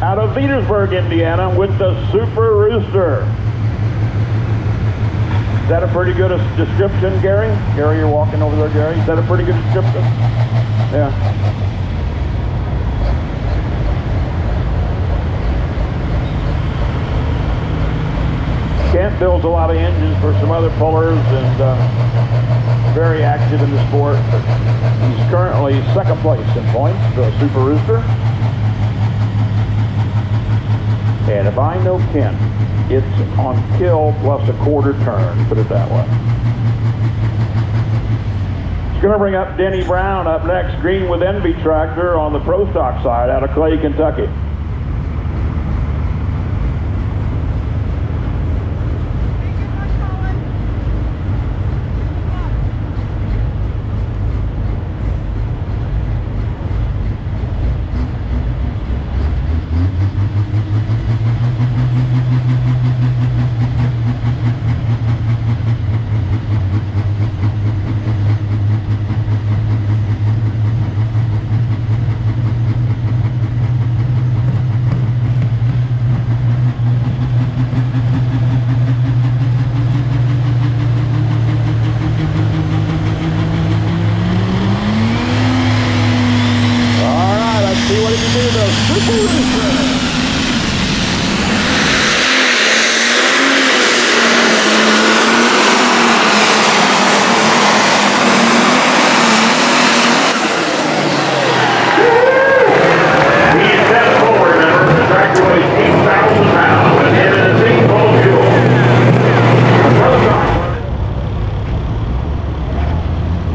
out of Petersburg, Indiana, with the Super Rooster. Is that a pretty good description, Gary? Gary, you're walking over there, Gary. Is that a pretty good description? Yeah. Kent builds a lot of engines for some other pullers and very active in the sport. But he's currently second place in points, the Super Rooster. And if I know Kent, it's on kill plus a quarter turn, put it that way. It's going to bring up Denny Brown up next, green with Envy tractor on the Pro Stock side out of Clay, Kentucky.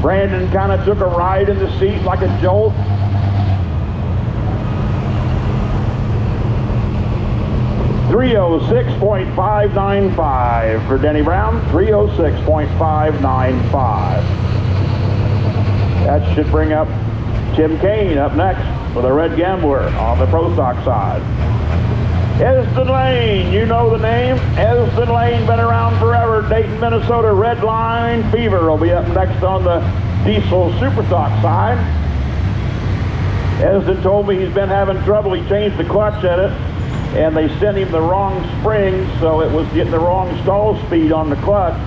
Brandon kind of took a ride in the seat like a jolt. .595 for Denny Brown, 306.595. That should bring up Tim CAIN up next with a Red Gambler on the Pro Stock side. ESDON LEHN, you know the name. ESDON LEHN, been around forever. Dayton, Minnesota, Red Line Fever will be up next on the Diesel Super Stock side. ESDON told me he's been having trouble. He changed the clutch in it, and they sent him the wrong springs, so it was getting the wrong stall speed on the clutch.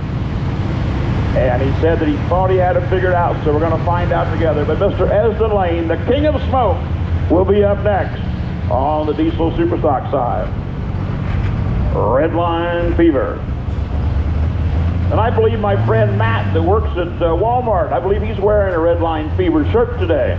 And he said that he thought he had it figured out, so we're going to find out together. But Mr. ESDON LEHN, the king of smoke, will be up next on the Diesel Super Stock side. Red Line Fever. And I believe my friend Matt that works at Walmart, I believe he's wearing a Red Line Fever shirt today.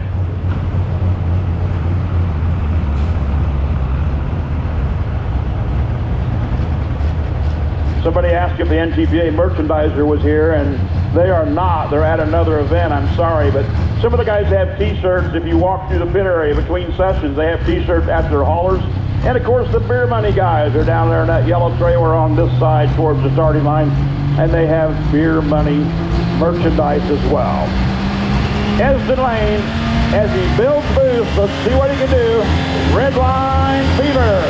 Somebody asked if the NTPA merchandiser was here, and they are not. They're at another event, I'm sorry, but some of the guys have t-shirts. If you walk through the pit area between sessions, they have t-shirts at their haulers. And of course, the beer money guys are down there in that yellow trailer on this side towards the starting line, and they have beer money merchandise as well. ESDON LEHN, as he builds boost, let's see what he can do. Red Line Fever.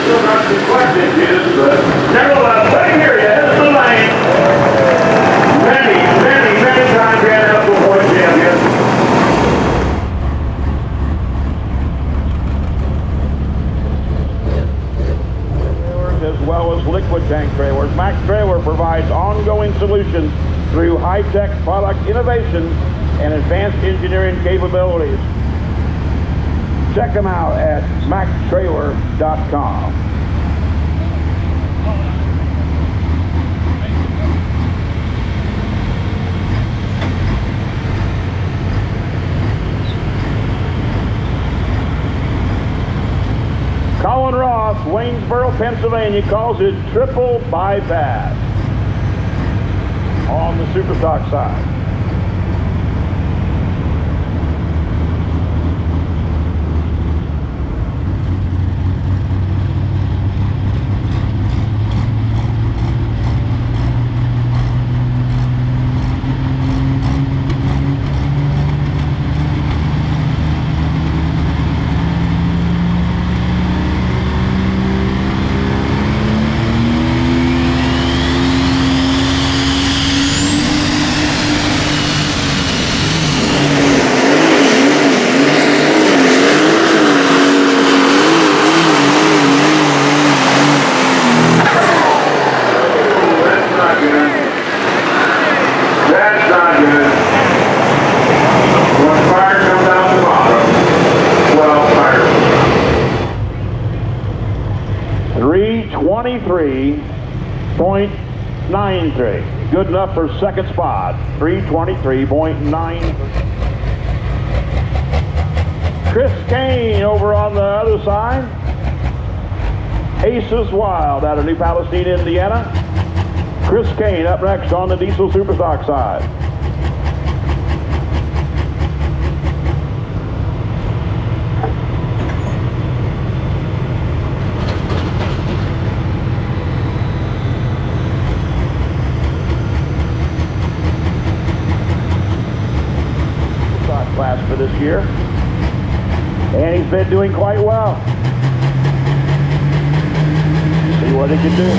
Still not some questions, but nevertheless, let me hear you. ESDON LEHN. Many times Grand National Point champion. As well as liquid tank trailers. Max Trailer provides ongoing solutions through high-tech product innovations and advanced engineering capabilities. Check them out at maxtrailer.com. Colin Ross, Waynesboro, Pennsylvania, calls it triple bypass on the Super Stock side. 323.93. Good enough for second spot. 323.93. Chris CAIN over on the other side. Aces Wild out of New Palestine, Indiana. Chris CAIN up next on the diesel superstock side. Class for this year, and he's been doing quite well. See what he can do.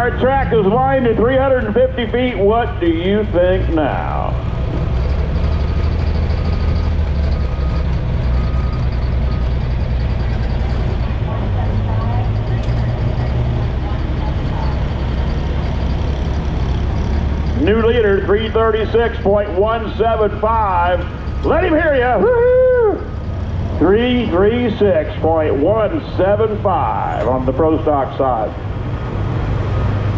Our track is wide to 350 feet. What do you think now? New leader, 336.175. Let him hear you. Woo-hoo! 336.175 on the Pro Stock side.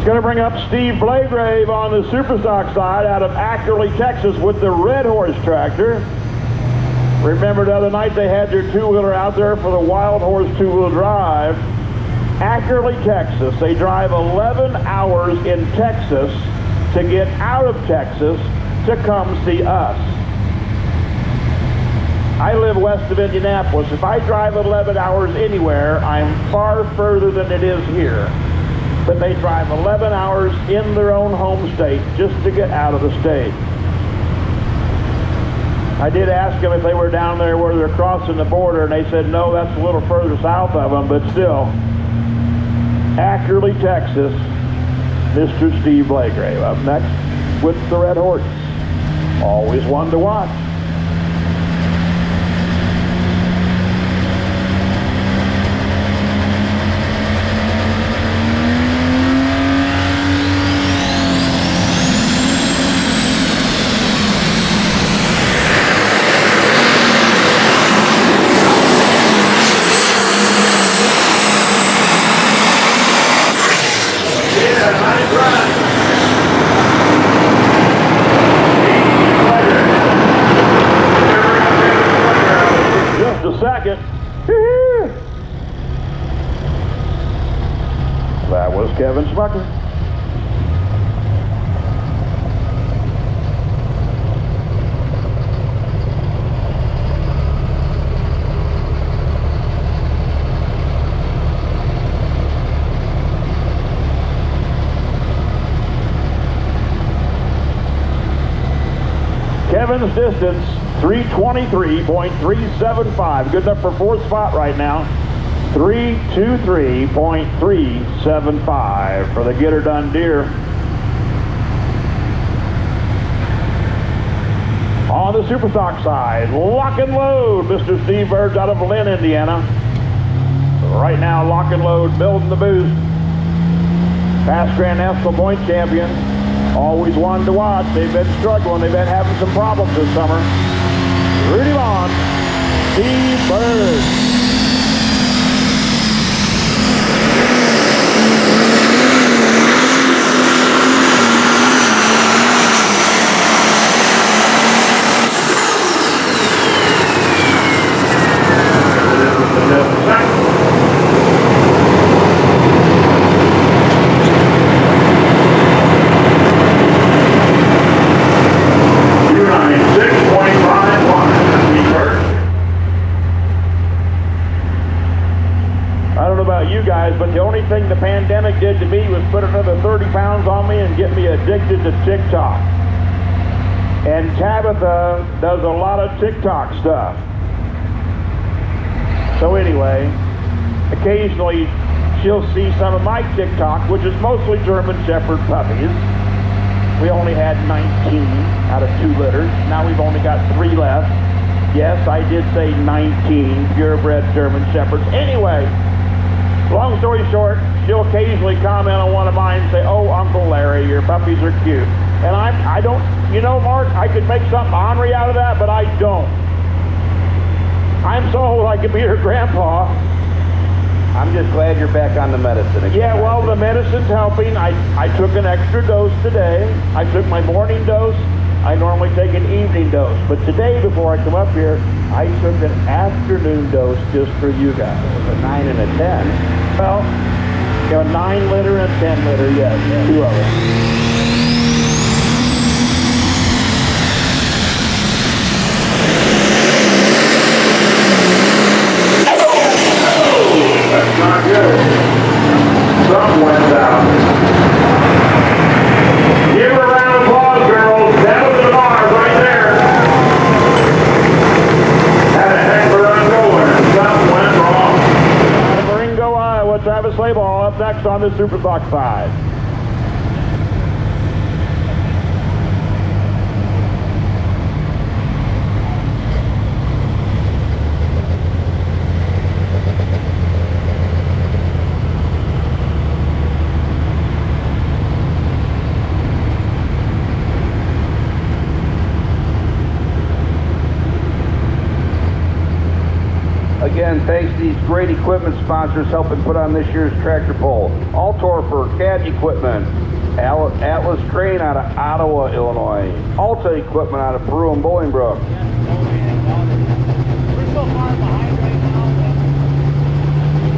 Going to bring up Steve BLAGRAVE on the Superstock side out of Ackerley, Texas with the Red Horse tractor. Remember the other night they had their two-wheeler out there for the Wild Horse two-wheel drive. Ackerley, Texas. They drive 11 hours in Texas to get out of Texas to come see us. I live west of Indianapolis. If I drive 11 hours anywhere, I'm far further than it is here. But they drive 11 hours in their own home state just to get out of the state. I did ask them if they were down there where they're crossing the border, and they said no, that's a little further south of them, but still. Ackerley, Texas, Mr. Steve BLAGRAVE up next with the Red Horse. Always one to watch. Second. That was Kevin Smucker. Kevin's distance, 323.375. Good enough for fourth spot right now. 323.375 for the Get Her Done deer. On the Superstock side, lock and load, Mr. Steve Burge out of LEHN, Indiana. Right now, lock and load, building the boost. Past Grand National Point champion. Always one to watch. They've been struggling. They've been having some problems this summer. Rudy Vaughn, Steve Burge. pounds on me and get me addicted to TikTok. And Tabitha does a lot of TikTok stuff. So anyway, occasionally she'll see some of my TikTok, which is mostly German Shepherd puppies. We only had 19 out of 2 litters. Now we've only got 3 left. Yes, I did say 19 purebred German Shepherds. Anyway, long story short, she'll occasionally comment on one of mine and say, "Oh, Uncle Larry, your puppies are cute." And I don't, you know, Mark, I could make something ornery out of that, but I don't. I'm so old I could be her grandpa. I'm just glad you're back on the medicine again. Yeah, well, the medicine's helping. I took an extra dose today. I took my morning dose. I normally take an evening dose. But today, before I come up here, I took an afternoon dose just for you guys. A 9 and a 10. Well, you know, a 9 liter and a 10 liter, yes, 2 of them. That's not good. Something went down. Give her a round of applause, girls. That was the bar right there. Had a heck of a run going, and something went wrong. Marengo, Iowa, Travis Slayball up next on the Super Sox side. Again, thanks to these great equipment sponsors helping put on this year's tractor pull. Altor for CAD equipment, Atlas Crane out of Ottawa, Illinois, Alta equipment out of Peru and Bolingbrook. We're so far behind right now that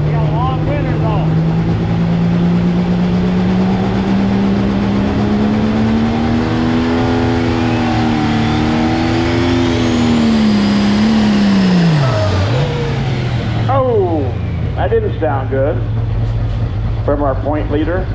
we got a long winter though. Oh, that didn't sound good from our point leader.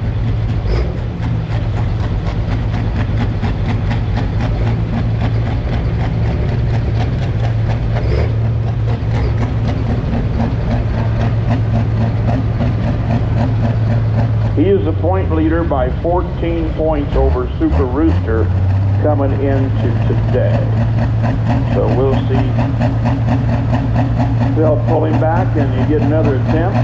He is the point leader by 14 points over Super Rooster coming into today. So we'll see. They'll pull him back and you get another attempt.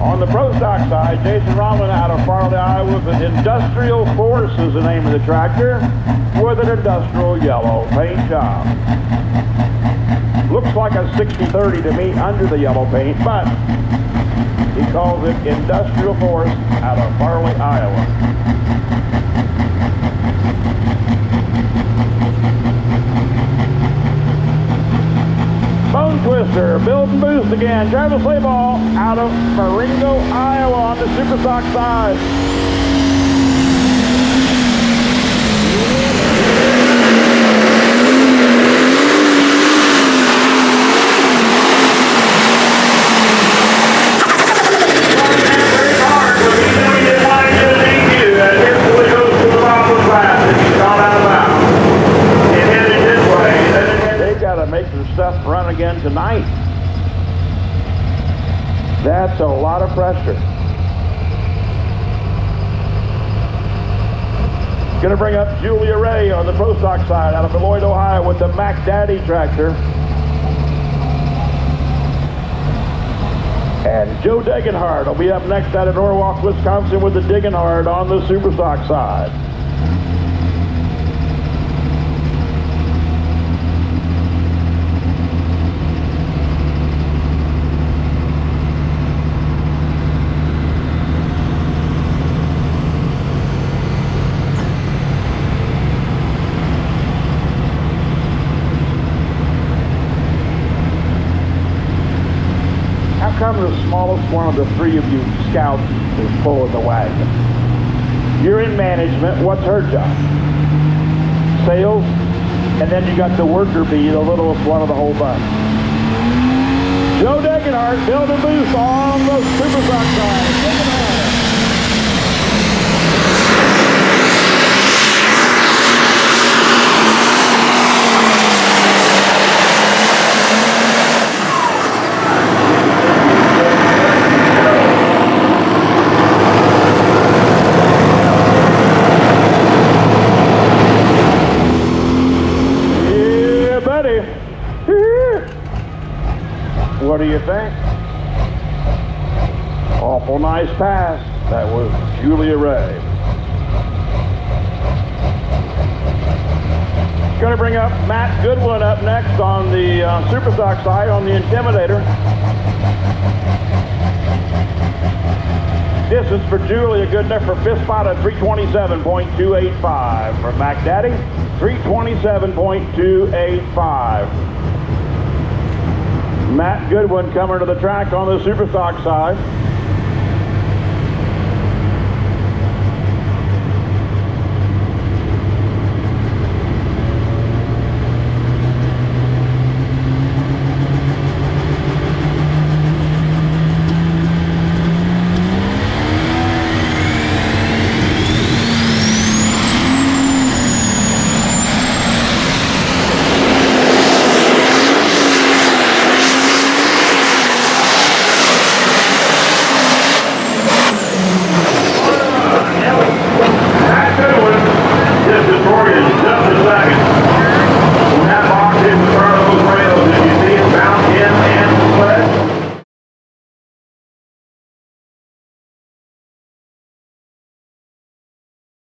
On the pro stock side, Jason Romlin out of Farley, Iowa with an Industrial Force is the name of the tractor with an industrial yellow paint job. Looks like a 60-30 to me under the yellow paint, but he calls it Industrial Force out of Farley, Iowa. Bone Twister, build and boost again. Travis Slayball out of Marengo, Iowa on the Super Sox side. Very hard, but he knew he didn't want to get an EQ. That hit fully goes to the bottom of the glass, and he's gone out of bounds. It hit it this way, then it hit They got to make some stuff run again tonight. That's a lot of pressure. Going to bring up Julia Ray on the Pro Stock side out of Beloit, Ohio with the Mac Daddy tractor. And Joe Degenhardt will be up next out of Norwalk, Wisconsin with the Degenhardt on the Super Stock side. How come the smallest one of the three of you scouts is pulling the wagon? You're in management. What's her job? Sales? And then you got the worker bee, the littlest one of the whole bunch. Joe Degenhardt, build and boost on the Super Sox side. Degenhardt. you think? Awful nice pass. That was Julia Ray. Going to bring up Matt Goodwin up next on the Super Stock side on the Intimidator. Distance for Julia good enough for fifth spot at 327.285. For Mac Daddy, 327.285. Matt Goodwin coming to the track on the Super Stock side.